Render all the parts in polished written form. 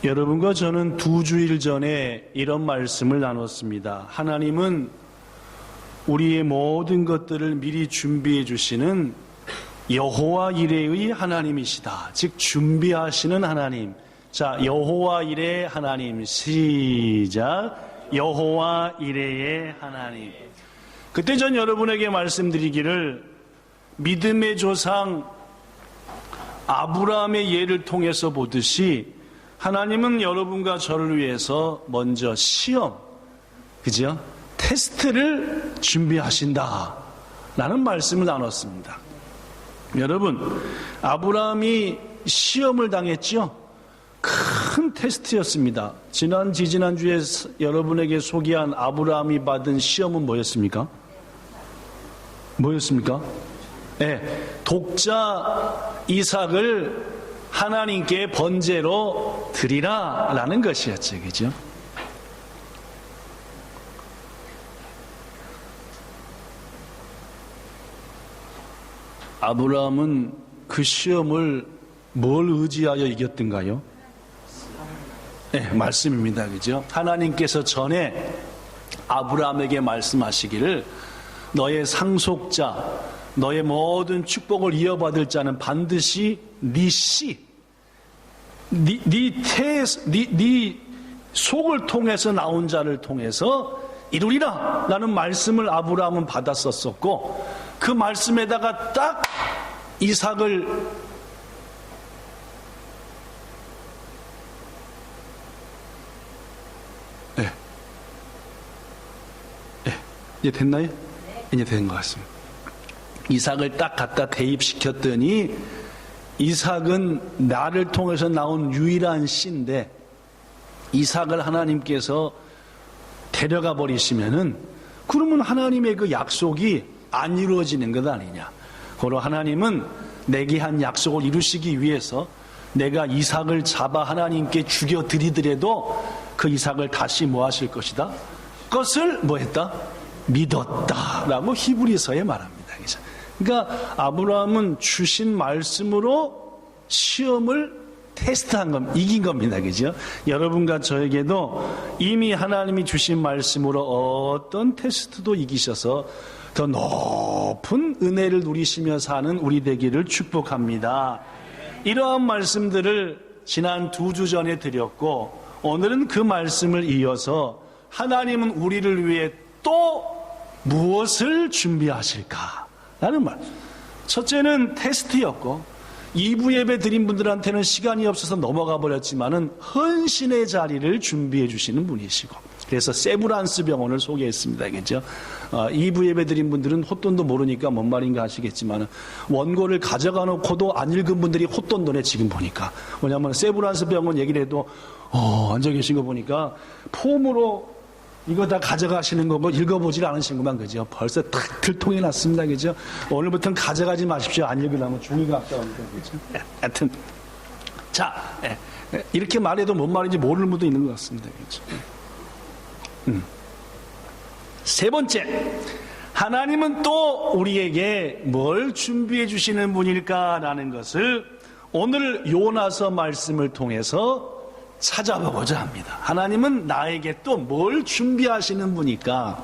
여러분과 저는 2주일 전에 이런 말씀을 나눴습니다. 하나님은 우리의 모든 것들을 미리 준비해 주시는 여호와 이레의 하나님이시다. 즉 준비하시는 하나님. 자, 여호와 이레의 하나님. 시작. 여호와 이레의 하나님. 그때 전 여러분에게 말씀드리기를 믿음의 조상 아브라함의 예를 통해서 보듯이 하나님은 여러분과 저를 위해서 먼저 시험, 그죠? 테스트를 준비하신다 라는 말씀을 나눴습니다. 여러분, 아브라함이 시험을 당했죠? 큰 테스트였습니다. 지난주에 여러분에게 소개한 아브라함이 받은 시험은 뭐였습니까? 독자 이삭을 하나님께 번제로 드리라 라는 것이었죠. 그죠? 아브라함은 그 시험을 뭘 의지하여 이겼던가요? 말씀입니다. 그죠? 하나님께서 전에 아브라함에게 말씀하시기를 너의 상속자, 너의 모든 축복을 이어받을 자는 반드시 네 속을 통해서 나온 자를 통해서 이루리라 라는 말씀을 아브라함은 받았었고, 그 말씀에다가 딱 이삭을 이제 됐나요? 이제 된 것 같습니다. 이삭을 딱 갖다 대입시켰더니 이삭은 나를 통해서 나온 유일한 씨인데 이삭을 하나님께서 데려가 버리시면은 그러면 하나님의 그 약속이 안 이루어지는 것 아니냐. 그러나 하나님은 내게 한 약속을 이루시기 위해서 내가 이삭을 잡아 하나님께 죽여 드리더라도 그 이삭을 다시 뭐 하실 것이다? 그것을 뭐 했다? 믿었다라고 히브리서에 말합니다. 그러니까 아브라함은 주신 말씀으로 시험을 테스트한 겁니다. 이긴 겁니다. 그죠? 여러분과 저에게도 이미 하나님이 주신 말씀으로 어떤 테스트도 이기셔서 더 높은 은혜를 누리시며 사는 우리 되기를 축복합니다. 이러한 말씀들을 지난 2주 전에 드렸고, 오늘은 그 말씀을 이어서 하나님은 우리를 위해 또 무엇을 준비하실까? 라는 말. 첫째는 테스트였고, 2부 예배 드린 분들한테는 시간이 없어서 넘어가 버렸지만은 헌신의 자리를 준비해 주시는 분이시고, 그래서 세브란스 병원을 소개했습니다. 그죠? 2부 예배 드린 분들은 헛돈도 모르니까 뭔 말인가 하시겠지만은 원고를 가져가 놓고도 안 읽은 분들이 헛돈도네, 지금 보니까. 왜냐하면 세브란스 병원 얘기를 해도 앉아 계신 거 보니까 폼으로 이거 다 가져가시는 거고 읽어보질 않으신 것만, 그죠? 벌써 탁 들통이 났습니다. 그죠? 오늘부터는 가져가지 마십시오. 안 읽으려면 종이가 아까우니까. 그죠? 하여튼. 자, 이렇게 말해도 뭔 말인지 모르는 분도 있는 것 같습니다. 그죠? 세 번째, 하나님은 또 우리에게 뭘 준비해 주시는 분일까라는 것을 오늘 요나서 말씀을 통해서 찾아보고자 합니다. 하나님은 나에게 또 뭘 준비하시는 분일까?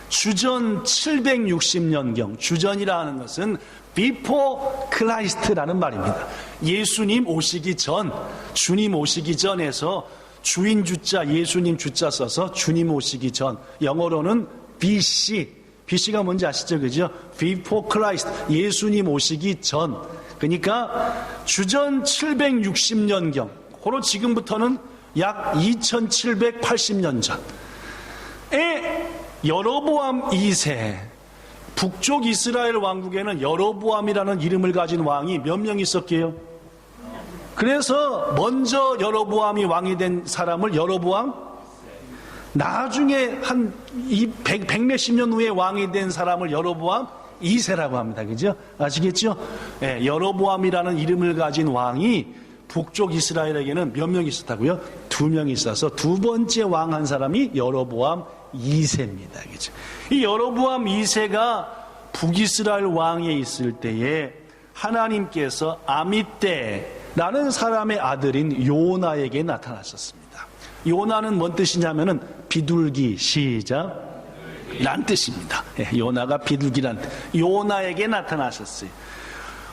주전 760년경, 주전이라는 것은 before Christ라는 말입니다. 예수님 오시기 전, 주님 오시기 전에서 주인 주자, 예수님 주자 써서 주님 오시기 전, 영어로는 BC, BC가 뭔지 아시죠? 그죠? before Christ, 예수님 오시기 전. 그러니까 주전 760년경, 고로 지금부터는 약 2780년 전에 여로보암 2세, 북쪽 이스라엘 왕국에는 여로보암이라는 이름을 가진 왕이 몇 명 있었게요? 그래서 먼저 여로보암이 왕이 된 사람을 여로보암, 나중에 한 100몇십 년 후에 왕이 된 사람을 여로보암 2세라고 합니다. 그죠? 아시겠죠? 여로보암이라는 이름을 가진 왕이 북쪽 이스라엘에게는 몇 명 있었다고요? 2명 있어서 두 번째 왕 한 사람이 여로보암 2세입니다. 그죠? 이 여로보암 2세가 북이스라엘 왕에 있을 때에 하나님께서 아미 때 라는 사람의 아들인 요나에게 나타났었습니다. 요나는 뭔 뜻이냐면은 비둘기, 시작, 란 뜻입니다. 요나가 비둘기란 요나에게 나타나셨어요.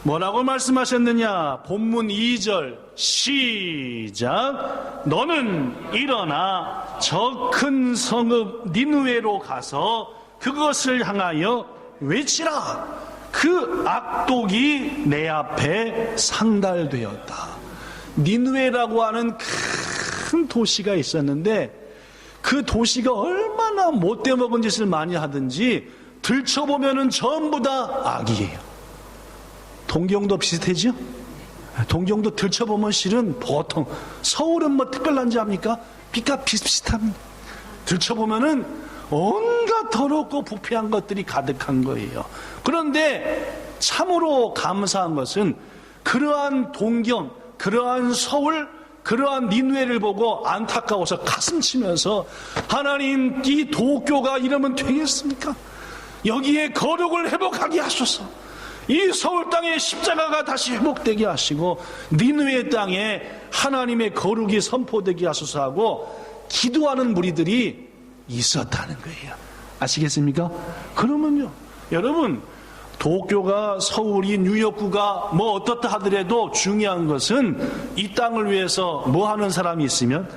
뭐라고 말씀하셨느냐? 본문 2절 시작. 너는 일어나 저 큰 성읍 니느웨로 가서 그것을 향하여 외치라. 그 악독이 내 앞에 상달되었다. 니느웨라고 하는 큰 도시가 있었는데 그 도시가 얼마나 못돼 먹은 짓을 많이 하든지 들춰보면은 전부 다 악이에요. 동경도 비슷하죠? 동경도 들춰보면 실은 보통 서울은 뭐 특별한지 합니까? 비가 비슷비슷합니다. 들춰보면은 온갖 더럽고 부패한 것들이 가득한 거예요. 그런데 참으로 감사한 것은 그러한 동경, 그러한 서울, 그러한 니느웨를 보고 안타까워서 가슴 치면서 하나님, 이 도교가 이러면 되겠습니까? 여기에 거룩을 회복하게 하소서. 이 서울 땅에 십자가가 다시 회복되게 하시고 니느웨 땅에 하나님의 거룩이 선포되게 하소서 하고 기도하는 무리들이 있었다는 거예요. 아시겠습니까? 그러면요, 여러분, 도쿄가 서울이 뉴욕구가 뭐 어떻다 하더라도 중요한 것은 이 땅을 위해서 뭐 하는 사람이 있으면,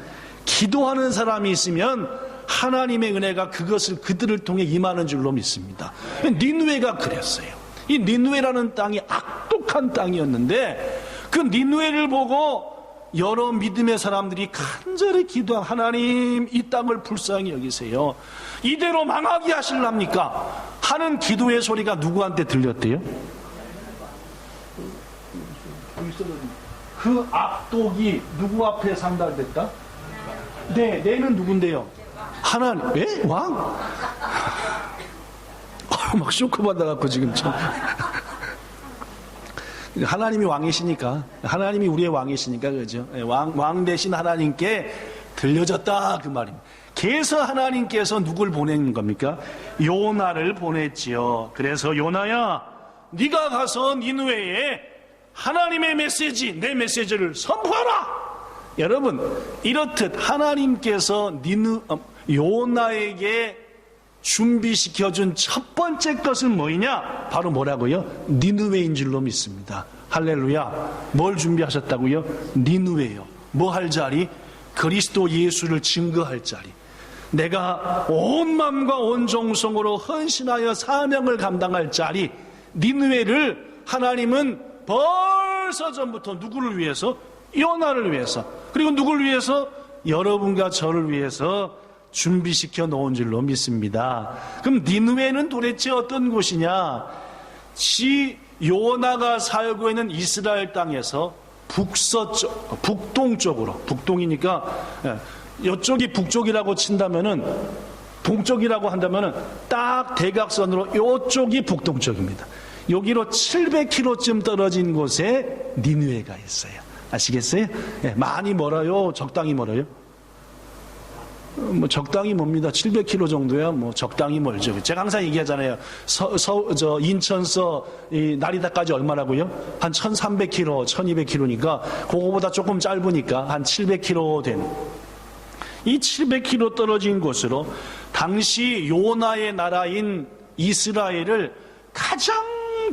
기도하는 사람이 있으면 하나님의 은혜가 그들을 통해 임하는 줄로 믿습니다. 니느웨가 그랬어요. 이 니느웨라는 땅이 악독한 땅이었는데 그 니느웨를 보고 여러 믿음의 사람들이 간절히 기도한 하나님, 이 땅을 불쌍히 여기세요. 이대로 망하게 하실랍니까? 하는 기도의 소리가 누구한테 들렸대요? 그 악독이 누구 앞에 상달됐다? 네, 내는 누군데요? 하나님. 예? 왕? 막 쇼크 받아갖고 지금 참. 하나님이 왕이시니까, 하나님이 우리의 왕이시니까, 그죠? 왕 대신 하나님께 들려졌다, 그 말입니다. 그래서 하나님께서 누굴 보낸 겁니까? 요나를 보냈지요. 그래서 요나야, 네가 가서 니느웨에 하나님의 메시지, 내 메시지를 선포하라. 여러분, 이렇듯 하나님께서 요나에게 준비시켜준 첫 번째 것은 뭐이냐? 바로 뭐라고요? 니느웨인 줄로 믿습니다. 할렐루야. 뭘 준비하셨다고요? 니느웨요. 뭐 할 자리? 그리스도 예수를 증거할 자리. 내가 온 마음과 온 정성으로 헌신하여 사명을 감당할 자리. 니느웨를 하나님은 벌써 전부터 누구를 위해서? 요나를 위해서. 그리고 누구를 위해서? 여러분과 저를 위해서 준비시켜 놓은 줄로 믿습니다. 그럼 니느웨는 도대체 어떤 곳이냐? 요나가 살고 있는 이스라엘 땅에서 북서쪽, 북동쪽으로, 북동이니까 이쪽이 북쪽이라고 친다면은, 동쪽이라고 한다면은 딱 대각선으로 이쪽이 북동쪽입니다. 여기로 700km쯤 떨어진 곳에 니느웨가 있어요. 아시겠어요? 많이 멀어요? 적당히 멀어요? 뭐 적당히 멉니다. 700km 정도야 뭐 적당히 멀죠. 제가 항상 얘기하잖아요. 인천서 나리다까지 얼마라고요? 한 1300km, 1200km니까 그거보다 조금 짧으니까 한 700km 되는. 이 700km 떨어진 곳으로 당시 요나의 나라인 이스라엘을 가장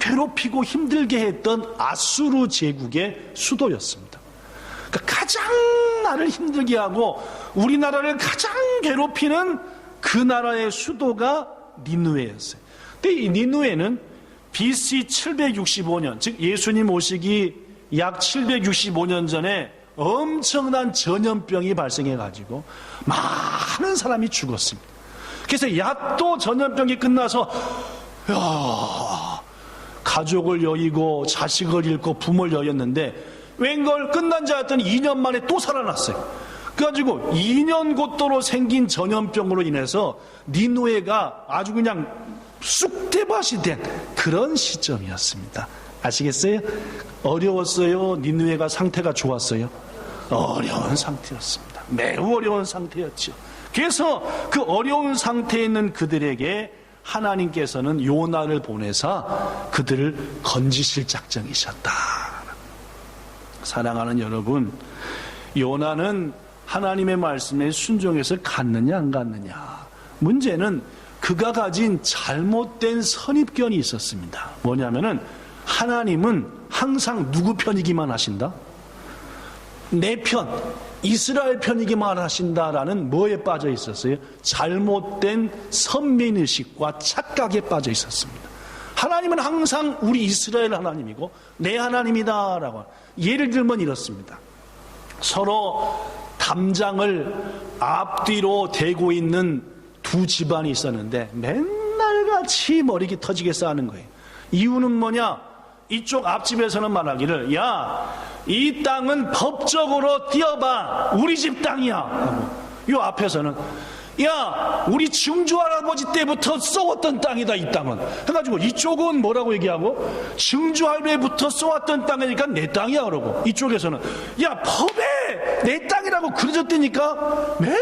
괴롭히고 힘들게 했던 아수르 제국의 수도였습니다. 그러니까 가장 나를 힘들게 하고 우리나라를 가장 괴롭히는 그 나라의 수도가 니느웨였어요. 근데 이 니느웨는 BC 765년, 즉 예수님 오시기 약 765년 전에 엄청난 전염병이 발생해가지고 많은 사람이 죽었습니다. 그래서 야또 전염병이 끝나서 가족을 여의고 자식을 잃고 부모를 여였는데 웬걸 끝난 줄 알았더니 2년 만에 또 살아났어요. 그래가지고 2년 곧도로 생긴 전염병으로 인해서 니느웨가 아주 그냥 쑥대밭이 된 그런 시점이었습니다. 아시겠어요? 어려웠어요? 니느웨가 상태가 좋았어요? 어려운 상태였습니다. 매우 어려운 상태였죠. 그래서 그 어려운 상태에 있는 그들에게 하나님께서는 요나를 보내사 그들을 건지실 작정이셨다. 사랑하는 여러분, 요나는 하나님의 말씀에 순종해서 갔느냐 안 갔느냐. 문제는 그가 가진 잘못된 선입견이 있었습니다. 뭐냐면은 하나님은 항상 누구 편이기만 하신다? 내 편, 이스라엘 편이기만 하신다라는 뭐에 빠져 있었어요? 잘못된 선민의식과 착각에 빠져 있었습니다. 하나님은 항상 우리 이스라엘 하나님이고 내 하나님이다라고. 예를 들면 이렇습니다. 서로 담장을 앞뒤로 대고 있는 두 집안이 있었는데 맨날 같이 머리기 터지게 싸우는 거예요. 이유는 뭐냐? 이쪽 앞집에서는 말하기를, 야, 이 땅은 법적으로 띄어봐, 우리 집 땅이야. 이 앞에서는, 야, 우리 증조 할아버지 때부터 써왔던 땅이다, 이 땅은. 해가지고 이쪽은 뭐라고 얘기하고, 증조 할배부터 써왔던 땅이니까 내 땅이야 그러고, 이쪽에서는 야, 법에 내 땅이라고 그려졌다니까 맨날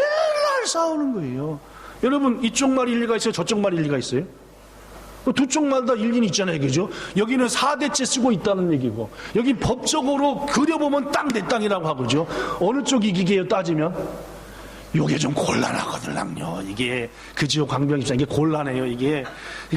싸우는 거예요. 여러분, 이쪽 말 일리가 있어요? 저쪽 말 일리가 있어요? 두 쪽마다 일리는 있잖아요, 그죠? 여기는 4대째 쓰고 있다는 얘기고, 여기 법적으로 그려보면 땅 내 땅이라고 하고죠. 어느 쪽이 이기게요, 따지면? 요게 좀 곤란하거든요. 이게, 그지요, 광병입장, 이게 곤란해요, 이게.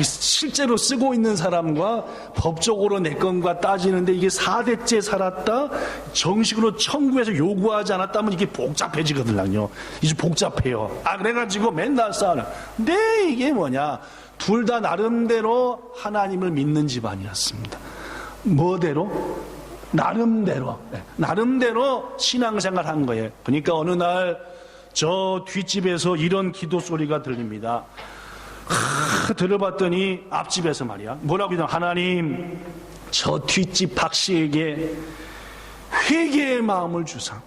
실제로 쓰고 있는 사람과 법적으로 내 건과 따지는데 이게 4대째 살았다? 정식으로 청구해서 요구하지 않았다면 이게 복잡해지거든요. 이제 복잡해요. 그래가지고 맨날 싸우는. 근데 이게 뭐냐? 둘 다 나름대로 하나님을 믿는 집안이었습니다. 뭐대로? 나름대로. 나름대로 신앙생활 한 거예요. 그러니까 어느 날 저 뒷집에서 이런 기도 소리가 들립니다. 들어봤더니 앞집에서 말이야. 뭐라고 하냐? 하나님, 저 뒷집 박 씨에게 회개의 마음을 주사.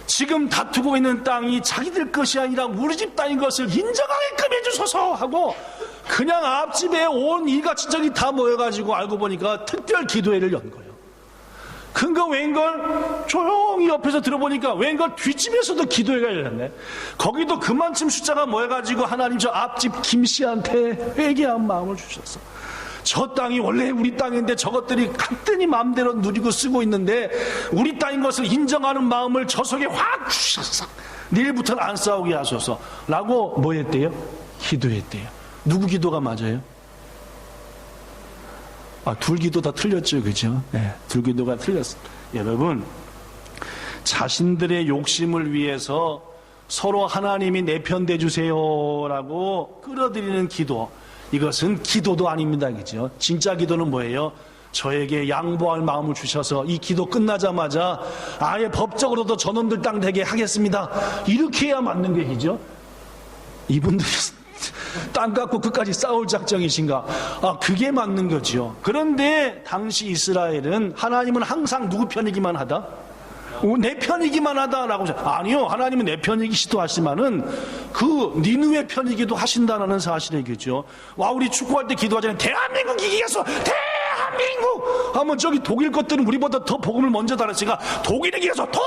지금 다투고 있는 땅이 자기들 것이 아니라 우리 집 땅인 것을 인정하게끔 해주소서 하고 그냥 앞집에 온 일가친척이 다 모여가지고 알고 보니까 특별 기도회를 연 거예요. 근거 웬걸 조용히 옆에서 들어보니까 웬걸 뒷집에서도 기도회가 열렸네. 거기도 그만큼 숫자가 모여가지고 하나님 저 앞집 김씨한테 회개한 마음을 주셨어. 저 땅이 원래 우리 땅인데 저것들이 간단히 마음대로 누리고 쓰고 있는데 우리 땅인 것을 인정하는 마음을 저 속에 확 주셔서 내일부터는 안 싸우게 하소서 라고 뭐 했대요? 기도했대요. 누구 기도가 맞아요? 둘 기도 다 틀렸죠, 그죠? 네, 둘 기도가 틀렸습니다. 여러분, 자신들의 욕심을 위해서 서로 하나님이 내 편 돼주세요라고 끌어들이는 기도, 이것은 기도도 아닙니다, 그죠? 진짜 기도는 뭐예요? 저에게 양보할 마음을 주셔서 이 기도 끝나자마자 아예 법적으로도 저놈들 땅 되게 하겠습니다. 이렇게 해야 맞는 게 기죠? 이분들이 땅 갖고 끝까지 싸울 작정이신가? 그게 맞는 거죠. 그런데 당시 이스라엘은 하나님은 항상 누구 편이기만 하다? 내 편이기만 하다라고. 아니요, 하나님은 내 편이기도 하시지만은 그 니느웨 편이기도 하신다는 사실이겠죠. 우리 축구할 때 기도하잖아요. 대한민국 이기겠어, 대한민국 하면 저기 독일 것들은 우리보다 더 복음을 먼저 달았으니까 독일이 이겨서 더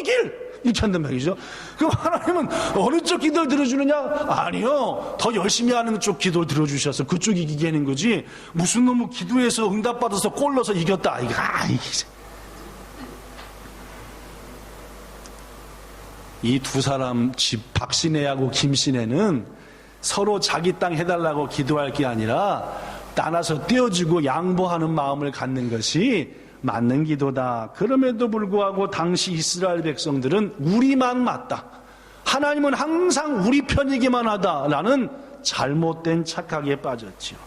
이길 이렇게 한단 말이죠. 그럼 하나님은 어느 쪽 기도를 들어주느냐? 아니요, 더 열심히 하는 쪽 기도를 들어주셔서 그쪽이 이기게 하는 거지. 무슨 놈의 기도해서 응답받아서 골 넣어서 이겼다, 이 두 사람 집 박신혜하고 김신혜는 서로 자기 땅 해달라고 기도할 게 아니라 따라서 떼어주고 양보하는 마음을 갖는 것이 맞는 기도다. 그럼에도 불구하고 당시 이스라엘 백성들은 우리만 맞다, 하나님은 항상 우리 편이기만 하다라는 잘못된 착각에 빠졌지요.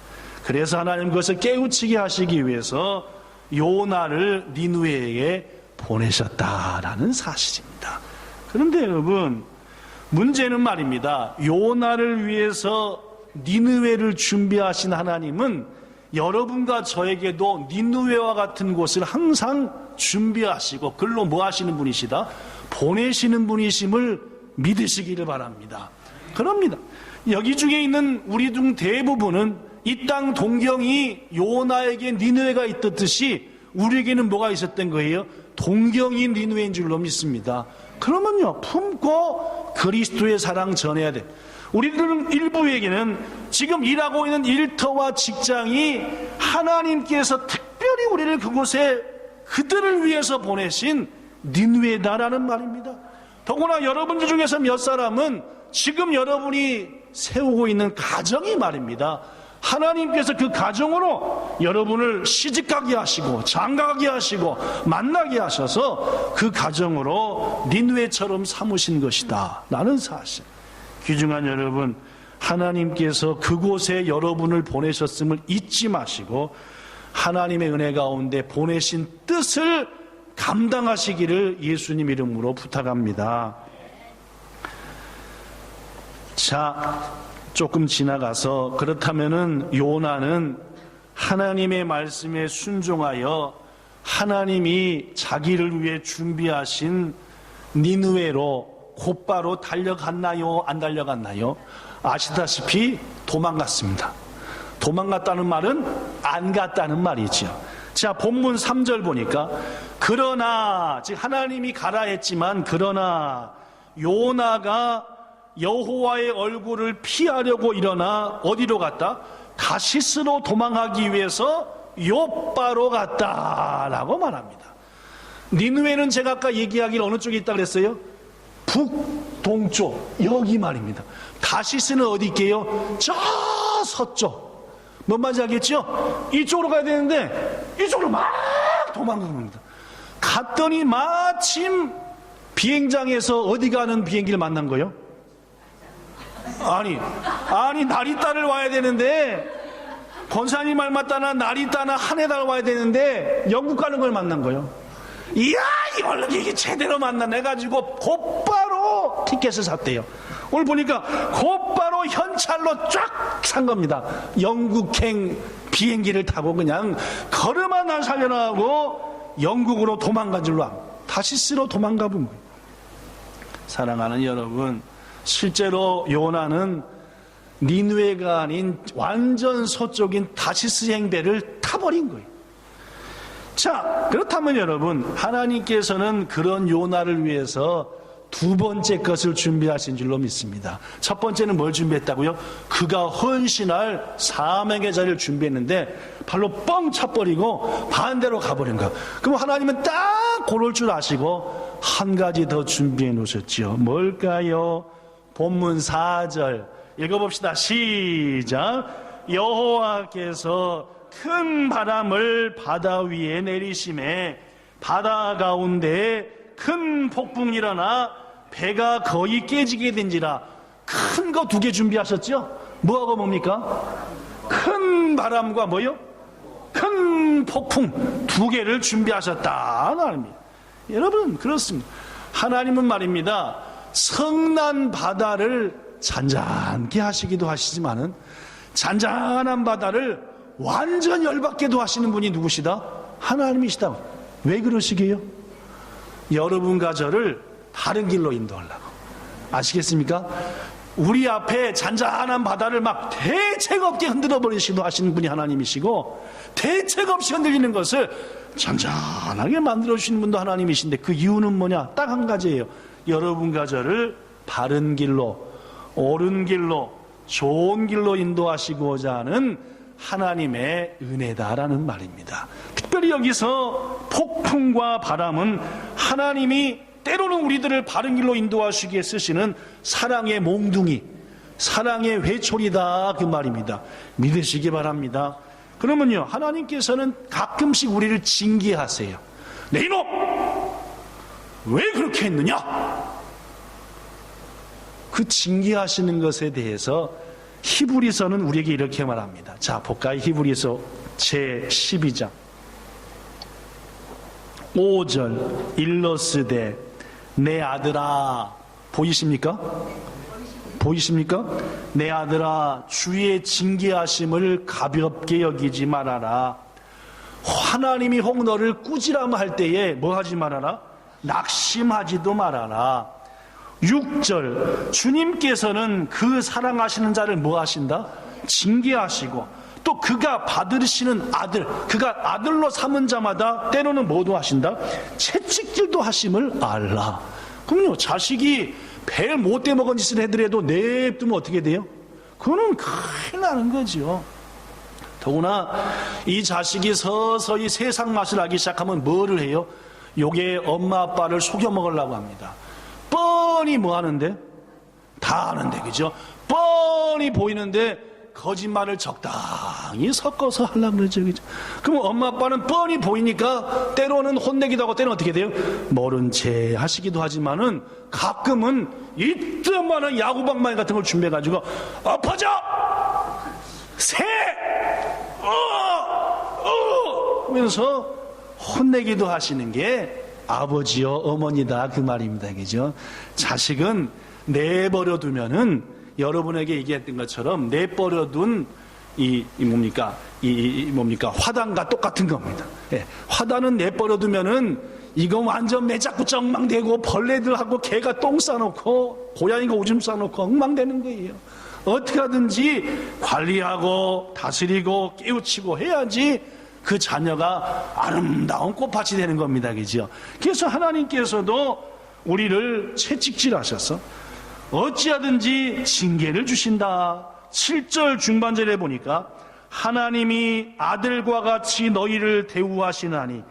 그래서 하나님 그것을 깨우치게 하시기 위해서 요나를 니느웨에 보내셨다라는 사실입니다. 그런데 여러분, 문제는 말입니다. 요나를 위해서 니느웨를 준비하신 하나님은 여러분과 저에게도 니느웨와 같은 곳을 항상 준비하시고 글로 뭐 하시는 분이시다? 보내시는 분이심을 믿으시기를 바랍니다. 그럽니다. 여기 중에 있는 우리 중 대부분은 이 땅 동경이 요나에게 니느웨가 있듯이 우리에게는 뭐가 있었던 거예요? 동경이 니느웨인 줄로 믿습니다. 그러면요, 품고 그리스도의 사랑 전해야 돼. 우리들은 일부에게는 지금 일하고 있는 일터와 직장이 하나님께서 특별히 우리를 그곳에 그들을 위해서 보내신 니느웨다라는 말입니다. 더구나 여러분들 중에서 몇 사람은 지금 여러분이 세우고 있는 가정이 말입니다. 하나님께서 그 가정으로 여러분을 시집가게 하시고 장가가게 하시고 만나게 하셔서 그 가정으로 니느웨처럼 삼으신 것이다 라는 사실. 귀중한 여러분, 하나님께서 그곳에 여러분을 보내셨음을 잊지 마시고 하나님의 은혜 가운데 보내신 뜻을 감당하시기를 예수님 이름으로 부탁합니다. 자, 조금 지나가서 그렇다면은 요나는 하나님의 말씀에 순종하여 하나님이 자기를 위해 준비하신 니느웨로 곧바로 달려갔나요? 안 달려갔나요? 아시다시피 도망갔습니다. 도망갔다는 말은 안 갔다는 말이죠. 자, 본문 3절 보니까 그러나, 즉 하나님이 가라 했지만 그러나 요나가 여호와의 얼굴을 피하려고 일어나 어디로 갔다? 다시스로 도망하기 위해서 요빠로 갔다라고 말합니다. 니느웨는 제가 아까 얘기하기를 어느 쪽에 있다 그랬어요? 북동쪽, 여기 말입니다. 다시스는 어디 있게요? 저 서쪽. 뭔 말인지 알겠죠? 이쪽으로 가야 되는데 이쪽으로 막 도망가는 겁니다. 갔더니 마침 비행장에서 어디 가는 비행기를 만난 거예요? 아니 나리따를 와야 되는데, 권사님 말 맞다나 나리따나 하네다를 와야 되는데 영국 가는 걸 만난 거예요. 이야, 이걸로 이게 제대로 만나네 가지고 곧바로 티켓을 샀대요. 오늘 보니까 곧바로 현찰로 쫙 산 겁니다. 영국행 비행기를 타고 그냥 걸음 하나 살려나가고 영국으로 도망간 줄로 다시스로 도망가 본 거예요. 사랑하는 여러분, 실제로 요나는 니느웨가 아닌 완전 서쪽인 다시스 행배를 타버린 거예요. 자, 그렇다면 여러분, 하나님께서는 그런 요나를 위해서 두 번째 것을 준비하신 줄로 믿습니다. 첫 번째는 뭘 준비했다고요? 그가 헌신할 사명의 자리를 준비했는데 발로 뻥 차버리고 반대로 가버린 거예요. 그럼 하나님은 딱 고를 줄 아시고 한 가지 더 준비해 놓으셨죠. 뭘까요? 본문 4절 읽어봅시다. 시작. 여호와께서 큰 바람을 바다 위에 내리심에 바다 가운데 큰 폭풍이 일어나 배가 거의 깨지게 된지라. 큰 거 두 개 준비하셨죠? 뭐하고 뭡니까? 큰 바람과 뭐요? 큰 폭풍 두 개를 준비하셨다 말입니다. 여러분, 그렇습니다. 하나님은 말입니다, 성난 바다를 잔잔케 하시기도 하시지만은 잔잔한 바다를 완전 열받게도 하시는 분이 누구시다? 하나님이시다. 왜 그러시게요? 여러분과 저를 바른 길로 인도하려고. 아시겠습니까? 우리 앞에 잔잔한 바다를 막 대책 없게 흔들어 버리시기도 하시는 분이 하나님이시고, 대책 없이 흔들리는 것을 잔잔하게 만들어 주시는 분도 하나님이신데, 그 이유는 뭐냐? 딱 한 가지예요. 여러분과 저를 바른 길로, 옳은 길로, 좋은 길로 인도하시고자 하는 하나님의 은혜다라는 말입니다. 특별히 여기서 폭풍과 바람은 하나님이 때로는 우리들을 바른 길로 인도하시기에 쓰시는 사랑의 몽둥이, 사랑의 회초리다, 그 말입니다. 믿으시기 바랍니다. 그러면요, 하나님께서는 가끔씩 우리를 징계하세요. 내 이놈! 왜 그렇게 했느냐? 그 징계하시는 것에 대해서 히브리서는 우리에게 이렇게 말합니다. 자, 볼까요? 히브리서 제12장 5절 일러스되 내 아들아, 보이십니까? 보이십니까? 내 아들아, 주의 징계하심을 가볍게 여기지 말아라. 하나님이 혹 너를 꾸지람할 때에 뭐 하지 말아라? 낙심하지도 말아라. 6절 주님께서는 그 사랑하시는 자를 뭐 하신다? 징계하시고, 또 그가 받으시는 아들, 그가 아들로 삼은 자마다 때로는 뭐도 하신다? 채찍질도 하심을 알라. 그럼요, 자식이 배 못돼 먹은 짓을 해더라도 냅두면 어떻게 돼요? 그거는 큰일 나는 거죠. 더구나 이 자식이 서서히 세상 맛을 알기 시작하면 뭐를 해요? 요게 엄마 아빠를 속여 먹으려고 합니다. 뻔히 뭐 하는데? 다 아는데, 그죠? 뻔히 보이는데 거짓말을 적당히 섞어서 하려고 그러죠, 그죠? 그럼 엄마 아빠는 뻔히 보이니까 때로는 혼내기도 하고 때로는 어떻게 돼요? 모른 채 하시기도 하지만은 가끔은 이따만한 야구방망이 같은 걸 준비해가지고 엎어져! 새! 하면서 혼내기도 하시는 게 아버지요 어머니다 그 말입니다, 그죠? 자식은 내버려 두면은 여러분에게 얘기했던 것처럼 내버려둔 이 화단과 똑같은 겁니다. 예, 화단은 내버려 두면은 이거 완전 매작구자 엉망되고 벌레들하고 개가 똥 싸놓고 고양이가 오줌 싸놓고 엉망되는 거예요. 어떻게 하든지 관리하고 다스리고 깨우치고 해야지 그 자녀가 아름다운 꽃밭이 되는 겁니다, 그죠? 그래서 하나님께서도 우리를 채찍질하셔서 어찌하든지 징계를 주신다. 7절 중반절에 보니까 하나님이 아들과 같이 너희를 대우하시나니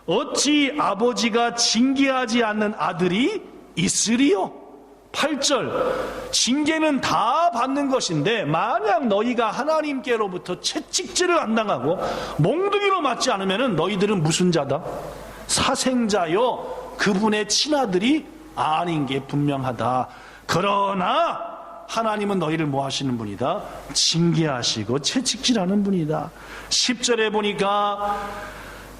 어찌 아버지가 징계하지 않는 아들이 있으리요? 8절 징계는 다 받는 것인데 만약 너희가 하나님께로부터 채찍질을 안 당하고 몽둥이로 맞지 않으면 너희들은 무슨 자다? 사생자요 그분의 친아들이 아닌 게 분명하다. 그러나 하나님은 너희를 뭐 하시는 분이다? 징계하시고 채찍질하는 분이다. 10절에 보니까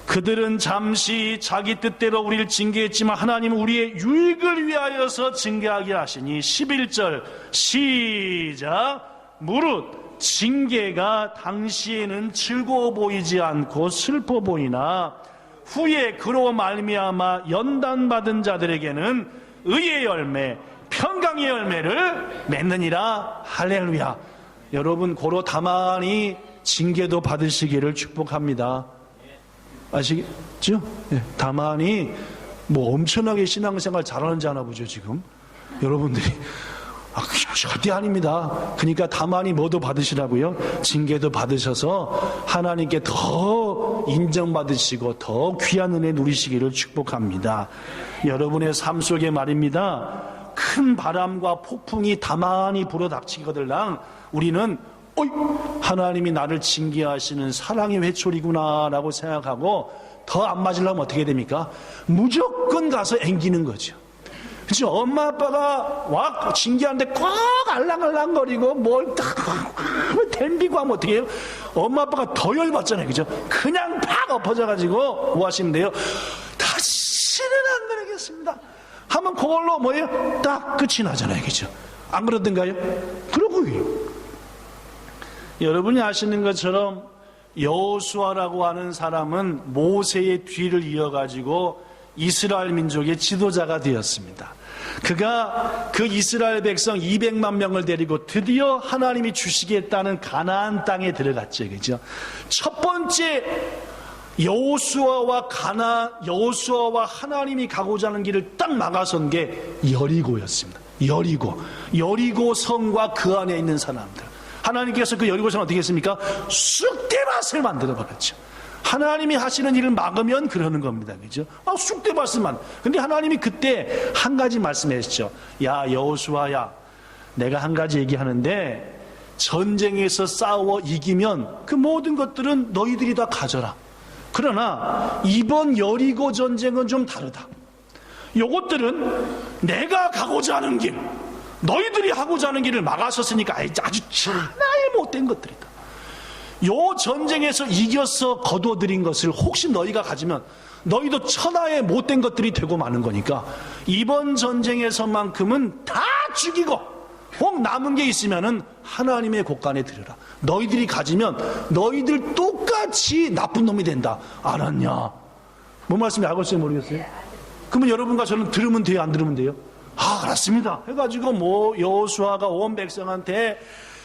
그들은 잠시 자기 뜻대로 우리를 징계했지만 하나님은 우리의 유익을 위하여서 징계하게 하시니 11절 시작 무릇 징계가 당시에는 즐거워 보이지 않고 슬퍼 보이나 후에 그로 말미암아 연단받은 자들에게는 의의 열매 평강의 열매를 맺느니라. 할렐루야. 여러분 고로 다만이 징계도 받으시기를 축복합니다. 아시겠죠? 예, 다만이 뭐 엄청나게 신앙생활 잘하는지 아나 보죠 지금 여러분들이. 절대 아닙니다. 그러니까 다만이 뭐도 받으시라고요? 징계도 받으셔서 하나님께 더 인정받으시고 더 귀한 은혜 누리시기를 축복합니다. 여러분의 삶 속에 말입니다. 큰 바람과 폭풍이 다만이 불어닥치거들랑 우리는 하나님이 나를 징계하시는 사랑의 회초리구나 라고 생각하고 더 안 맞으려면 어떻게 됩니까? 무조건 가서 앵기는 거죠. 그렇죠? 엄마 아빠가 와 징계하는데 꼭 알랑알랑거리고 뭘 댐비고 하면 어떻게 해요? 엄마 아빠가 더 열받잖아요. 그죠? 그냥 팍 엎어져가지고 뭐 하시면 돼요? 다시는 안 그러겠습니다 하면 그걸로 뭐예요? 딱 끝이 나잖아요. 그죠? 안 그러던가요? 그러고요. 여러분이 아시는 것처럼 여호수아라고 하는 사람은 모세의 뒤를 이어가지고 이스라엘 민족의 지도자가 되었습니다. 그가 그 이스라엘 백성 200만 명을 데리고 드디어 하나님이 주시겠다는 가나안 땅에 들어갔죠. 그죠? 첫 번째 여호수아와 하나님이 가고자 하는 길을 딱 막아선 게 여리고였습니다. 여리고 성과 그 안에 있는 사람들. 하나님께서 그 여리고성을 어떻게 했습니까? 쑥대밭을 만들어 버렸죠. 하나님이 하시는 일을 막으면 그러는 겁니다. 그죠? 쑥대밭을만. 근데 하나님이 그때 한 가지 말씀하셨죠. 야, 여호수아야, 내가 한 가지 얘기하는데 전쟁에서 싸워 이기면 그 모든 것들은 너희들이 다 가져라. 그러나 이번 여리고 전쟁은 좀 다르다. 요것들은 내가 가고자 하는 길, 너희들이 하고자 하는 길을 막아섰으니까 아주 천하의 못된 것들이다. 요 전쟁에서 이겨서 거둬들인 것을 혹시 너희가 가지면 너희도 천하의 못된 것들이 되고 마는 거니까 이번 전쟁에서만큼은 다 죽이고 혹 남은 게 있으면은 하나님의 곳간에 들여라. 너희들이 가지면 너희들 똑같이 나쁜 놈이 된다. 알았냐? 뭔 말씀인지 알겠어요? 모르겠어요? 그러면 여러분과 저는 들으면 돼요? 안 들으면 돼요? 알았습니다. 해가지고 뭐 여호수아가 온 백성한테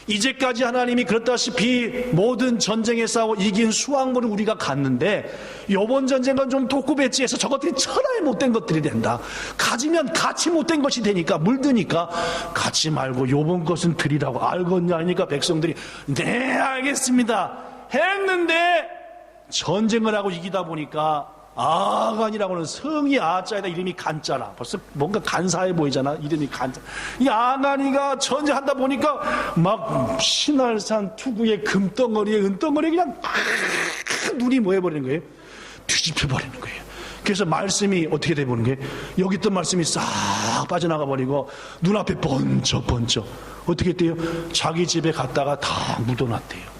이제까지 하나님이 그렇다시피 모든 전쟁에 싸워 이긴 수확물을 우리가 갔는데 이번 전쟁은 좀 독구배지해서 저것들이 천하의 못된 것들이 된다. 가지면 같이 못된 것이 되니까 물드니까 갖지 말고 요번 것은 드리라고. 알겠냐 하니까 백성들이 네 알겠습니다 했는데 전쟁을 하고 이기다 보니까 아간이라고는 성이 아자에다 이름이 간자라. 벌써 뭔가 간사해 보이잖아. 이름이 간자. 이 아간이가 전쟁하다 보니까 막 신할산 투구의 금덩어리에 은덩어리에 그냥 눈이 뭐 해버리는 거예요? 뒤집혀 버리는 거예요. 그래서 말씀이 어떻게 돼버리는 거예요? 여기 있던 말씀이 싹 빠져나가 버리고 눈앞에 번쩍 어떻게 했대요? 자기 집에 갔다가 다 묻어놨대요.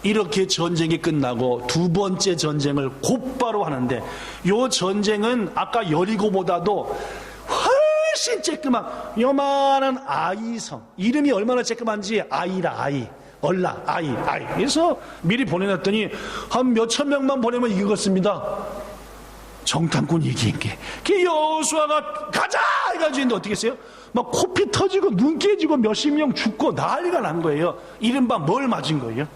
이렇게 전쟁이 끝나고 두 번째 전쟁을 곧바로 하는데, 요 전쟁은 아까 여리고보다도 훨씬 쬐끄만 요만한 아이성, 이름이 얼마나 쬐끄만지 아이라, 아이, 얼라, 아이. 그래서 미리 보내놨더니 한 몇천 명만 보내면 이겼습니다. 정탐꾼 이긴 게. 그 여호수아가 가자 해가지고 했는데 어떻게 했어요? 막 코피 터지고 눈 깨지고 몇십 명 죽고 난리가 난 거예요. 이른바 뭘 맞은 거예요?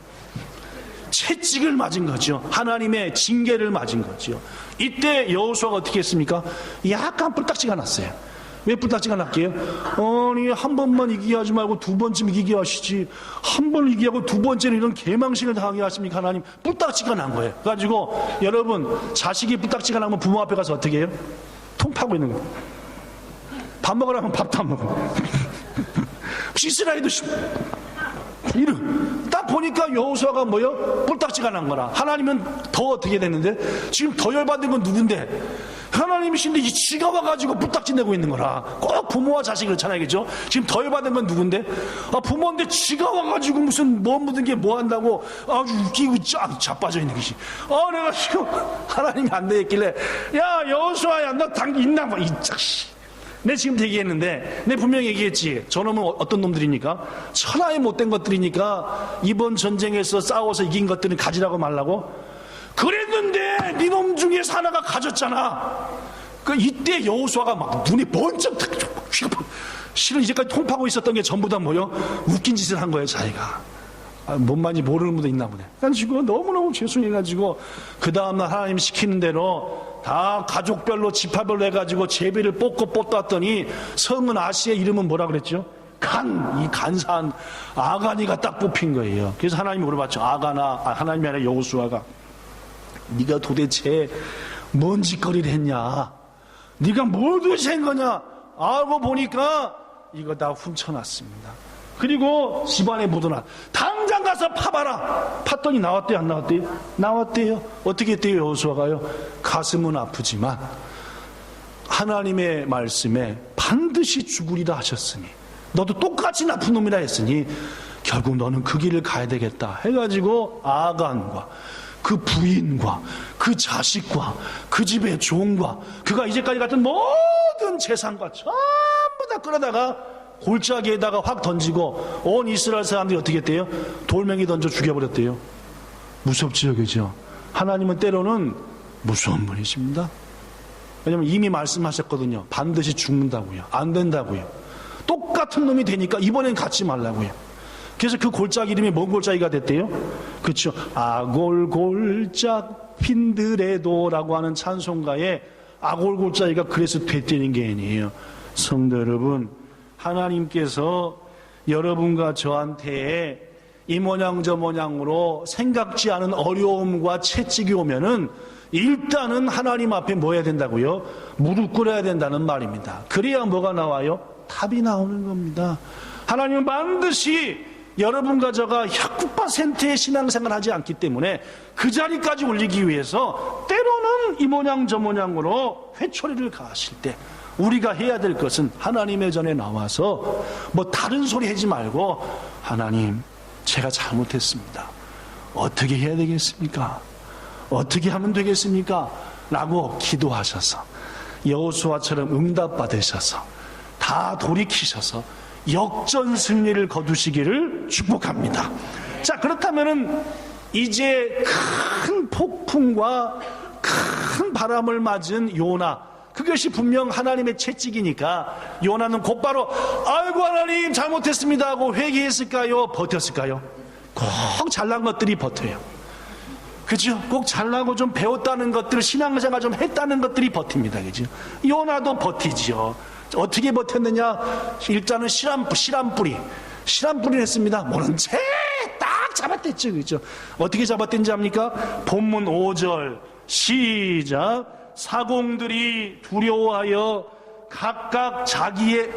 채찍을 맞은 거죠. 하나님의 징계를 맞은 거죠. 이때 여호수아가 어떻게 했습니까? 약간 뿔딱지가 났어요. 왜 뿔딱지가 났게요? 아니 한 번만 이기게 하지 말고 두 번쯤 이기게 하시지, 한 번 이기게 하고 두 번째는 이런 개망신을 당하게 하십니까? 하나님. 뿔딱지가 난 거예요. 그래가지고 여러분, 자식이 뿔딱지가 나면 부모 앞에 가서 어떻게 해요? 통 파고 있는 거예요. 밥 먹으라면 밥도 안 먹어. 씻으라 해도 이런. 딱 보니까 여호수아가 뭐요? 뿔딱지가 난 거라. 하나님은 더 어떻게 됐는데? 지금 더 열받는 건 누군데? 하나님이신데 이 지가 와가지고 뿔딱지 내고 있는 거라. 꼭 부모와 자식이 그렇잖아요, 그죠? 지금 더 열받는 건 누군데? 부모인데 지가 와가지고 무슨 뭐 묻은 게 뭐 한다고 아주 웃기고 쫙 자빠져 있는 것이. 내가 지금 하나님이 안 되겠길래, 야 여호수아야, 너 당기 있나 봐, 이 자식. 내 지금 얘기했는데, 내 분명히 얘기했지. 저놈은 어떤 놈들이니까? 천하에 못된 것들이니까 이번 전쟁에서 싸워서 이긴 것들은 가지라고 말라고? 그랬는데 니놈 중에서 하나가 가졌잖아. 이때 여호수아가 막 눈이 번쩍 실은 이제까지 통파고 있었던 게 전부 다 뭐요? 웃긴 짓을 한 거예요, 자기가. 뭔 말인지 모르는 분도 있나 보네. 그래가지고 너무너무 죄송해가지고 그 다음날 하나님 시키는 대로 다 가족별로 지파별로 해가지고 제비를 뽑았더니 성은 아시의 이름은 뭐라 그랬죠? 이 간사한 아간이가 딱 뽑힌 거예요. 그래서 하나님이 물어봤죠. 하나님이 아니라 여호수아가 네가 도대체 뭔 짓거리를 했냐? 네가 뭘 도대체 한 거냐? 알고 보니까 이거 다 훔쳐놨습니다. 그리고 집안에 묻어놔. 당장 가서 파봐라. 팠더니 나왔대요, 안 나왔대요? 나왔대요. 어떻게 했대요, 여호수아가요? 가슴은 아프지만 하나님의 말씀에 반드시 죽으리라 하셨으니, 너도 똑같이 나쁜 놈이라 했으니 결국 너는 그 길을 가야 되겠다 해가지고 아간과 그 부인과 그 자식과 그 집의 종과 그가 이제까지 갔던 모든 재산과 전부 다 끌어다가 골짜기에다가 확 던지고 온 이스라엘 사람들이 어떻게 했대요? 돌멩이 던져 죽여버렸대요. 무섭지요, 그죠? 하나님은 때로는 무서운 분이십니다. 왜냐면 이미 말씀하셨거든요. 반드시 죽는다고요. 안 된다고요. 똑같은 놈이 되니까 이번엔 갖지 말라고요. 그래서 그 골짜기 이름이 뭔 골짜기가 됐대요? 그렇죠. 아골골짝 핀드레도라고 하는 찬송가에 아골골짜기가 그래서 됐다는 게 아니에요. 성도 여러분, 하나님께서 여러분과 저한테 이 모양 저 모양으로 생각지 않은 어려움과 채찍이 오면은 일단은 하나님 앞에 뭐 해야 된다고요? 무릎 꿇어야 된다는 말입니다. 그래야 뭐가 나와요? 답이 나오는 겁니다. 하나님은 반드시 여러분과 저가 100%의 신앙생활을 하지 않기 때문에 그 자리까지 올리기 위해서 때로는 이 모양 저 모양으로 회초리를 가하실 때 우리가 해야 될 것은 하나님의 전에 나와서 뭐 다른 소리 하지 말고, 하나님 제가 잘못했습니다. 어떻게 해야 되겠습니까? 어떻게 하면 되겠습니까? 라고 기도하셔서 여호수아처럼 응답받으셔서 다 돌이키셔서 역전 승리를 거두시기를 축복합니다. 자, 그렇다면은 이제 큰 폭풍과 큰 바람을 맞은 요나, 그것이 분명 하나님의 채찍이니까 요나는 곧바로 아이고 하나님 잘못했습니다 하고 회개했을까요? 버텼을까요? 꼭 잘난 것들이 버텨요. 그죠? 꼭 잘나고 좀 배웠다는 것들, 신앙생활 좀 했다는 것들이 버팁니다. 그죠? 요나도 버티죠. 어떻게 버텼느냐? 일단은 씨란뿌리를 했습니다. 모른 채 딱 잡았대요. 잡아댔죠. 그죠? 어떻게 잡아댔는지 압니까? 본문 5절 시작. 사공들이 두려워하여 각각 자기의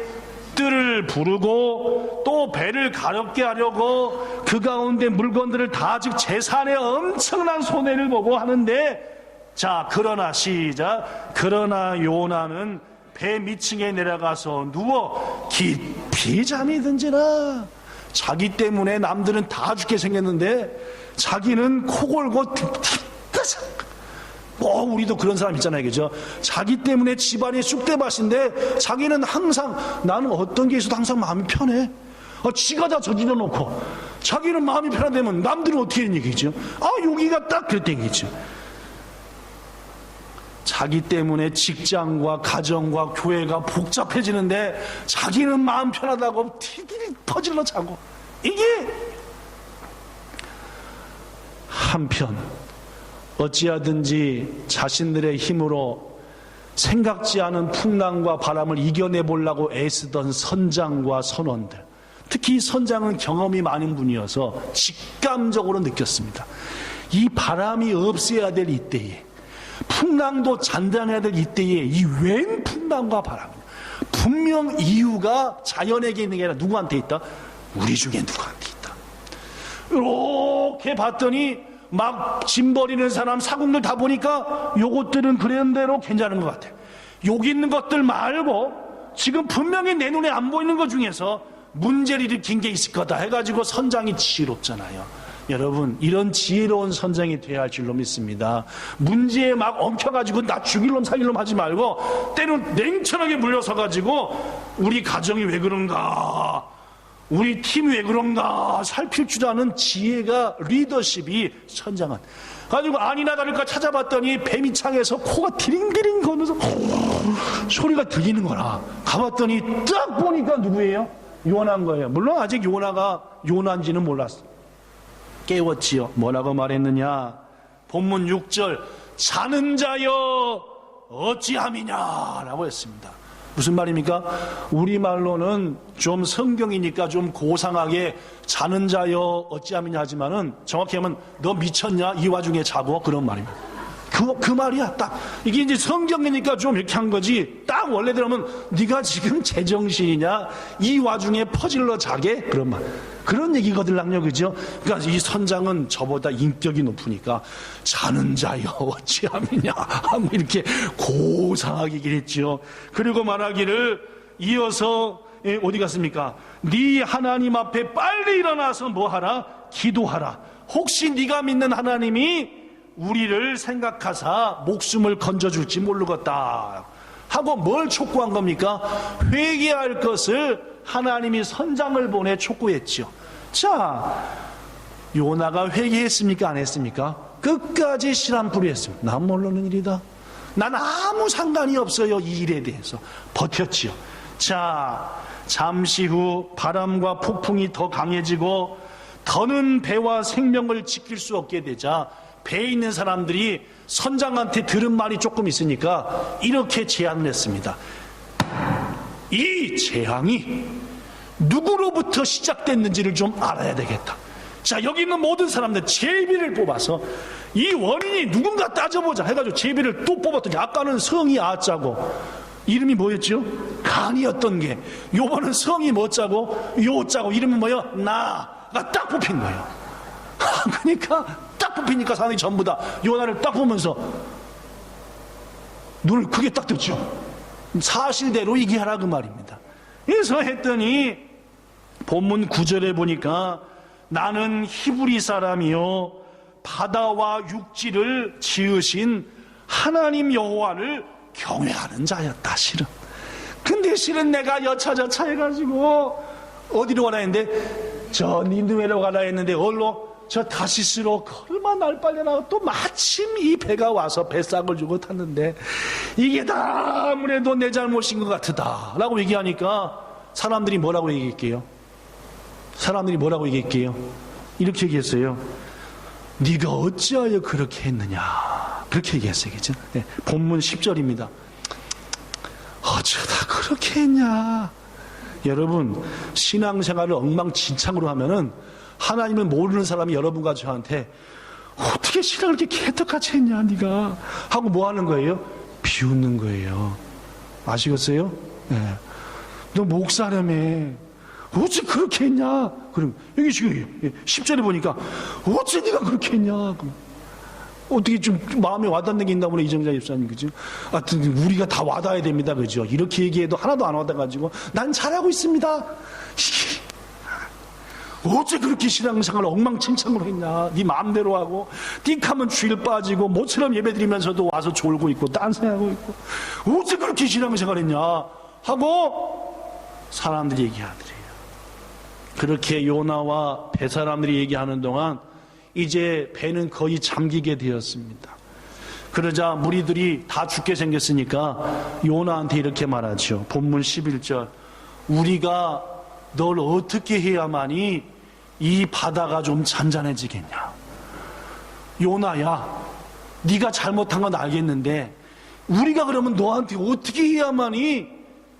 뜰을 부르고 또 배를 가볍게 하려고 그 가운데 물건들을 다 즉 재산에 엄청난 손해를 보고 하는데, 자 그러나 시작. 그러나 요나는 배 밑층에 내려가서 누워 깊이 잠이 든지라. 자기 때문에 남들은 다 죽게 생겼는데 자기는 코 골고 우리도 그런 사람 있잖아요, 그죠? 자기 때문에 집안이 쑥대밭인데 자기는 항상, 나는 어떤 게 있어도 항상 마음이 편해. 지가 다 저질러 놓고 자기는 마음이 편하다면 남들은 어떻게 하는 얘기죠? 여기가 딱 그랬던 얘기죠. 자기 때문에 직장과 가정과 교회가 복잡해지는데 자기는 마음 편하다고 티들이 퍼질러 자고. 이게 한편 어찌하든지 자신들의 힘으로 생각지 않은 풍랑과 바람을 이겨내보려고 애쓰던 선장과 선원들, 특히 선장은 경험이 많은 분이어서 직감적으로 느꼈습니다. 이 바람이 없어야 될 이때에, 풍랑도 잔잔해야 될 이때에 이 웬 풍랑과 바람, 분명 이유가 자연에게 있는 게 아니라 누구한테 있다? 우리 중에 누구한테 있다. 이렇게 봤더니 막 짐 버리는 사람, 사공들 다 보니까 요것들은 그런 대로 괜찮은 것 같아. 여기 있는 것들 말고 지금 분명히 내 눈에 안 보이는 것 중에서 문제를 일으킨 게 있을 거다 해가지고 선장이 지혜롭잖아요. 여러분, 이런 지혜로운 선장이 돼야 할 줄로 믿습니다. 문제에 막 엉켜가지고 나 죽일 놈 살릴 놈 하지 말고 때론 냉철하게 물러서가지고 우리 가정이 왜 그런가, 우리 팀이 왜 그런가 살필 줄 아는 지혜가, 리더십이 선장은 가지고 아니나 다를까 찾아봤더니 배밑창에서 코가 디링디링 거면서 소리가 들리는 거라. 가봤더니 딱 보니까 누구예요? 요나인 거예요. 물론 아직 요나가 요나인지는 몰랐어. 깨웠지요. 뭐라고 말했느냐? 본문 6절 자는 자여 어찌함이냐 라고 했습니다. 무슨 말입니까? 우리말로는 좀 성경이니까 좀 고상하게 자는 자여 어찌함이냐 하지만은 정확히 하면 너 미쳤냐? 이 와중에 자고, 그런 말입니다. 그 말이야. 딱 이게 이제 성경이니까 좀 이렇게 한 거지, 딱 원래대로 하면 네가 지금 제정신이냐? 이 와중에 퍼질러 자게? 그런 말, 그런 얘기거든요, 그죠? 그러니까 이 선장은 저보다 인격이 높으니까 자는 자여 어찌함이냐 하고 이렇게 고상하게 얘기했죠. 그리고 말하기를 이어서 어디 갔습니까? 네 하나님 앞에 빨리 일어나서 뭐하라? 기도하라. 혹시 네가 믿는 하나님이 우리를 생각하사 목숨을 건져줄지 모르겠다 하고 뭘 촉구한 겁니까? 회개할 것을 하나님이 선장을 보내 촉구했죠. 자, 요나가 회개했습니까? 안 했습니까? 끝까지 시란풀이 했습니다. 난 모르는 일이다. 난 아무 상관이 없어요. 이 일에 대해서 버텼지요. 자, 잠시 후 바람과 폭풍이 더 강해지고 더는 배와 생명을 지킬 수 없게 되자 배에 있는 사람들이 선장한테 들은 말이 조금 있으니까 이렇게 제안을 했습니다. 이 재앙이 누구로부터 시작됐는지를 좀 알아야 되겠다. 자, 여기 있는 모든 사람들 제비를 뽑아서 이 원인이 누군가 따져보자 해가지고 제비를 또 뽑았더니 아까는 성이 아자고 이름이 뭐였죠? 간이었던 게 요번은 성이 뭐자고 요자고 이름은 뭐요? 나가 딱 뽑힌 거예요. 그러니까 딱 뽑히니까 사람들이 전부 다 요나를 딱 보면서 눈을 크게 딱 떴죠. 사실대로 얘기하라 그 말입니다. 그래서 했더니 본문 9절에 보니까 나는 히브리 사람이요 바다와 육지를 지으신 하나님 여호와를 경외하는 자였다. 실은 근데 실은 내가 여차저차 해가지고 어디로 가라 했는데 저 니느웨로 가라 했는데 얼로 저 다시스로 얼마 날 빨리 나가 또 마침 이 배가 와서 배싹을 주고 탔는데 이게 다 아무래도 내 잘못인 것 같다 라고 얘기하니까 사람들이 뭐라고 얘기할게요? 사람들이 뭐라고 얘기할게요? 이렇게 얘기했어요. 네가 어찌하여 그렇게 했느냐 그렇게 얘기했어요. 그죠? 네, 본문 10절입니다. 어쩌다 그렇게 했냐. 여러분, 신앙생활을 엉망진창으로 하면은 하나님을 모르는 사람이 여러분과 저한테 어떻게 신앙을 이렇게 개떡같이 했냐 네가 하고 뭐 하는 거예요? 비웃는 거예요. 아시겠어요? 네. 너 목사라며 어째 그렇게 했냐? 그럼 여기 지금 10절에 보니까 어째 네가 그렇게 했냐? 어떻게 좀 마음에 와닿는 게 있나 보네, 이정자 집사님, 그죠? 하여튼 우리가 다 와닿아야 됩니다, 그죠? 이렇게 얘기해도 하나도 안 와닿아가지고 난 잘하고 있습니다. 어째 그렇게 신앙생활을 엉망진창으로 했냐? 네 마음대로 하고 띡하면 주일 빠지고 모처럼 예배드리면서도 와서 졸고 있고 딴소리하고 있고 어째 그렇게 신앙생활 했냐? 하고 사람들이 얘기하더래요. 그렇게 요나와 배 사람들이 얘기하는 동안 이제 배는 거의 잠기게 되었습니다. 그러자 무리들이 다 죽게 생겼으니까 요나한테 이렇게 말하죠. 본문 11절, 우리가 널 어떻게 해야만이 이 바다가 좀 잔잔해지겠냐? 요나야, 네가 잘못한 건 알겠는데 우리가 그러면 너한테 어떻게 해야만이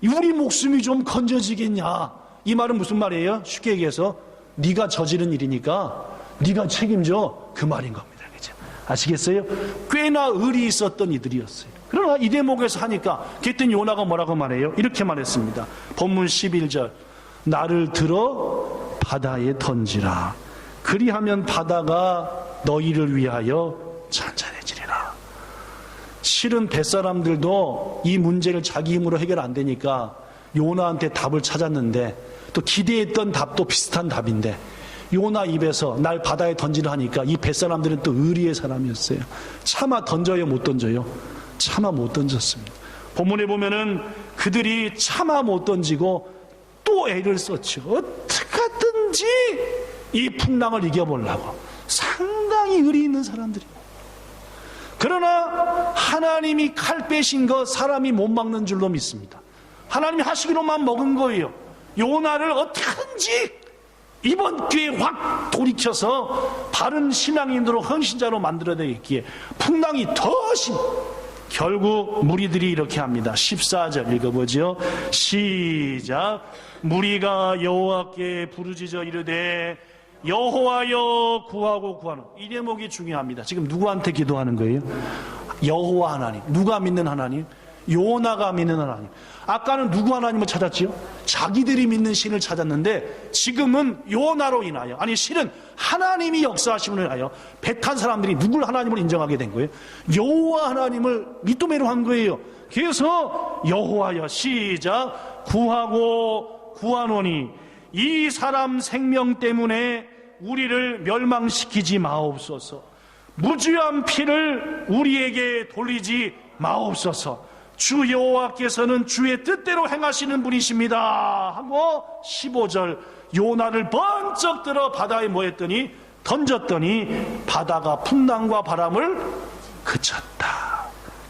우리 목숨이 좀 건져지겠냐? 이 말은 무슨 말이에요? 쉽게 얘기해서 네가 저지른 일이니까 네가 책임져, 그 말인 겁니다. 그죠? 아시겠어요? 꽤나 의리 있었던 이들이었어요. 그러나 이 대목에서 하니까 그랬더니 요나가 뭐라고 말해요? 이렇게 말했습니다. 본문 11절, 나를 들어 바다에 던지라. 그리하면 바다가 너희를 위하여 잔잔해지리라. 실은 뱃사람들도 이 문제를 자기 힘으로 해결 안 되니까 요나한테 답을 찾았는데 또 기대했던 답도 비슷한 답인데 요나 입에서 날 바다에 던지라 하니까 이 뱃사람들은 또 의리의 사람이었어요. 차마 던져요, 못 던져요? 차마 못 던졌습니다. 본문에 보면은 그들이 차마 못 던지고 또 애를 썼죠. 어떻게 하든지 이 풍랑을 이겨보려고. 상당히 의리 있는 사람들이에요. 그러나 하나님이 칼 빼신 거 사람이 못 막는 줄로 믿습니다. 하나님이 하시기로만 먹은 거예요. 요나를 어떻게든지 이번 기회에 확 돌이켜서 바른 신앙인으로 헌신자로 만들어내기에 풍랑이 더 심. 결국 무리들이 이렇게 합니다. 14절 읽어보죠. 시작. 무리가 여호와께 부르짖어 이르되 여호와여 구하고 구하노. 이 대목이 중요합니다. 지금 누구한테 기도하는 거예요? 여호와 하나님. 누가 믿는 하나님? 요나가 믿는 하나님. 아까는 누구 하나님을 찾았지요? 자기들이 믿는 신을 찾았는데 지금은 요나로 인하여, 아니 실은 하나님이 역사하심을 인하여 배 탄 사람들이 누굴 하나님을 인정하게 된 거예요? 여호와 하나님을 밑도매로 한 거예요. 그래서 여호와여, 시작, 구하고 구하노니 이 사람 생명 때문에 우리를 멸망시키지 마옵소서. 무죄한 피를 우리에게 돌리지 마옵소서. 주 여호와께서는 주의 뜻대로 행하시는 분이십니다 하고 15절, 요나를 번쩍 들어 바다에 뭐 했더니 던졌더니 바다가 풍랑과 바람을 그쳤다.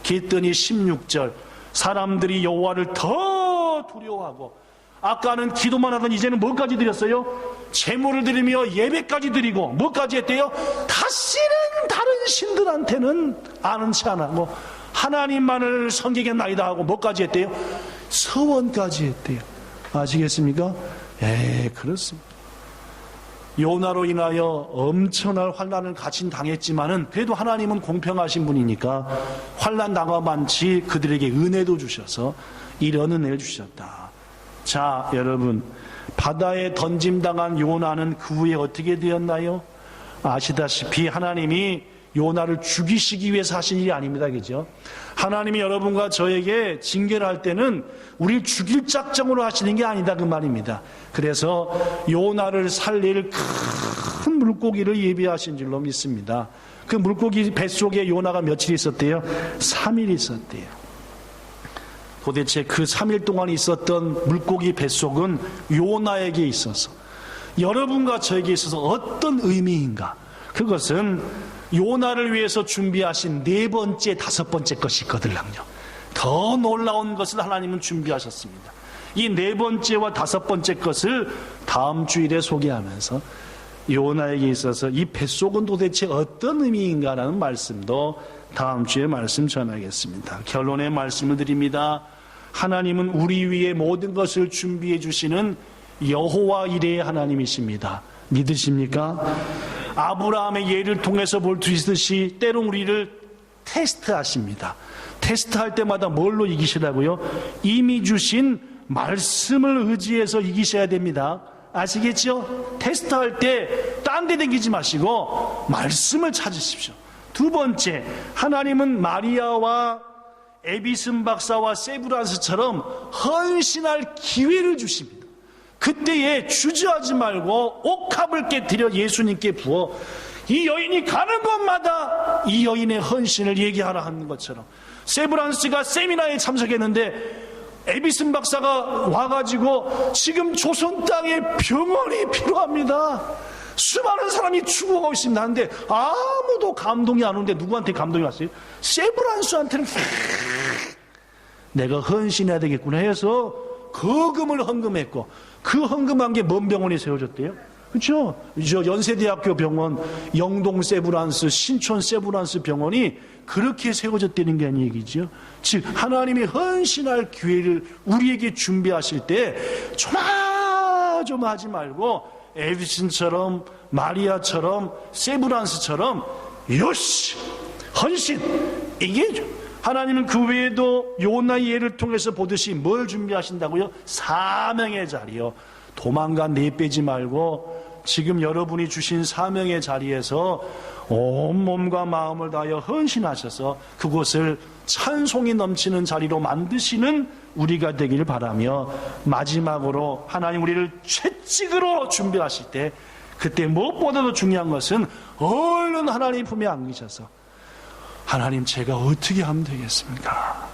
그랬더니 16절, 사람들이 여호와를 더 두려워하고, 아까는 기도만 하던 이제는 뭐까지 드렸어요? 제물을 드리며 예배까지 드리고 뭐까지 했대요? 다시는 다른 신들한테는 아는 체 안 하고 하나님만을 섬기겠나이다 하고 뭐까지 했대요? 서원까지 했대요. 아시겠습니까? 그렇습니다. 요나로 인하여 엄청난 환난을 같이 당했지만은 그래도 하나님은 공평하신 분이니까 환난 당하만치 그들에게 은혜도 주셔서 이런 은혜를 주셨다. 자, 여러분, 바다에 던짐당한 요나는 그 후에 어떻게 되었나요? 아시다시피 하나님이 요나를 죽이시기 위해서 하신 일이 아닙니다. 그죠? 하나님이 여러분과 저에게 징계를 할 때는 우리를 죽일 작정으로 하시는 게 아니다, 그 말입니다. 그래서 요나를 살릴 큰 물고기를 예비하신 줄로 믿습니다. 그 물고기 뱃속에 요나가 며칠 있었대요? 3일 있었대요. 도대체 그 3일 동안 있었던 물고기 뱃속은 요나에게 있어서, 여러분과 저에게 있어서 어떤 의미인가? 그것은 요나를 위해서 준비하신 4번째, 5번째 것이 있거든요. 더 놀라운 것을 하나님은 준비하셨습니다. 이 4번째와 5번째 것을 다음 주일에 소개하면서 요나에게 있어서 이 뱃속은 도대체 어떤 의미인가라는 말씀도 다음 주에 말씀 전하겠습니다. 결론의 말씀을 드립니다. 하나님은 우리 위해 모든 것을 준비해 주시는 여호와 이레의 하나님이십니다. 믿으십니까? 아브라함의 예를 통해서 볼 수 있듯이 때론 우리를 테스트하십니다. 테스트할 때마다 뭘로 이기시라고요? 이미 주신 말씀을 의지해서 이기셔야 됩니다. 아시겠죠? 테스트할 때 딴 데 댕기지 마시고 말씀을 찾으십시오. 두 번째, 하나님은 마리아와 에비슨 박사와 세브란스처럼 헌신할 기회를 주십니다. 그때에 주저하지 말고 옥합을 깨뜨려 예수님께 부어 이 여인이 가는 곳마다 이 여인의 헌신을 얘기하라 하는 것처럼, 세브란스가 세미나에 참석했는데 에비슨 박사가 와가지고 지금 조선 땅에 병원이 필요합니다, 수많은 사람이 죽어가고 있습니다 하는데 아무도 감동이 안 오는데 누구한테 감동이 왔어요? 세브란스한테는 내가 헌신해야 되겠구나 해서 거금을 헌금했고, 그 헌금한 게 뭔 병원이 세워졌대요? 그렇죠? 저 연세대학교 병원, 영동 세브란스, 신촌 세브란스 병원이 그렇게 세워졌다는 게 아닌 얘기죠. 즉 하나님이 헌신할 기회를 우리에게 준비하실 때 조마조마하지 말고 에비슨처럼 마리아처럼 세브란스처럼 요시 헌신, 이게 하나님은 그 외에도 요나의 예를 통해서 보듯이 뭘 준비하신다고요? 사명의 자리요. 도망가 내빼지 말고 지금 여러분이 주신 사명의 자리에서 온 몸과 마음을 다하여 헌신하셔서 그곳을 찬송이 넘치는 자리로 만드시는 우리가 되기를 바라며, 마지막으로 하나님 우리를 채찍으로 준비하실 때 그때 무엇보다도 중요한 것은 얼른 하나님 품에 안기셔서 하나님 제가 어떻게 하면 되겠습니까?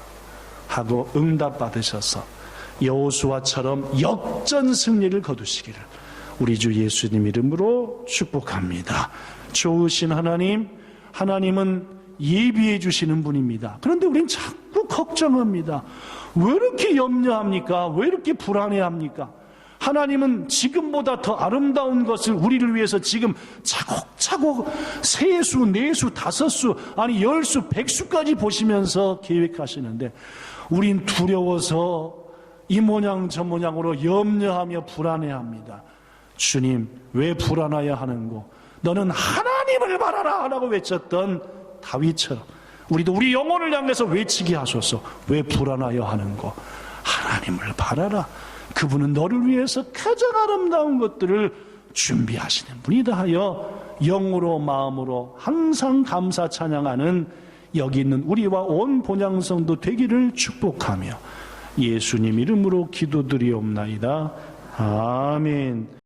하고 응답 받으셔서 여호수아처럼 역전 승리를 거두시기를 우리 주 예수님 이름으로 축복합니다. 좋으신 하나님, 하나님은 예비해 주시는 분입니다. 그런데 우린 자꾸 걱정합니다. 왜 이렇게 염려합니까? 왜 이렇게 불안해합니까? 하나님은 지금보다 더 아름다운 것을 우리를 위해서 지금 차곡차곡 3수, 4수, 5수, 아니 10수, 100수까지 보시면서 계획하시는데 우린 두려워서 이 모양 저 모양으로 염려하며 불안해합니다. 주님, 왜 불안하여 하는고? 너는 하나님을 바라라 라고 외쳤던 다윗처럼 우리도 우리 영혼을 향해서 외치게 하소서. 왜 불안하여 하는고? 하나님을 바라라. 그분은 너를 위해서 가장 아름다운 것들을 준비하시는 분이다 하여 영으로 마음으로 항상 감사 찬양하는 여기 있는 우리와 온 본향성도 되기를 축복하며 예수님 이름으로 기도드리옵나이다. 아멘.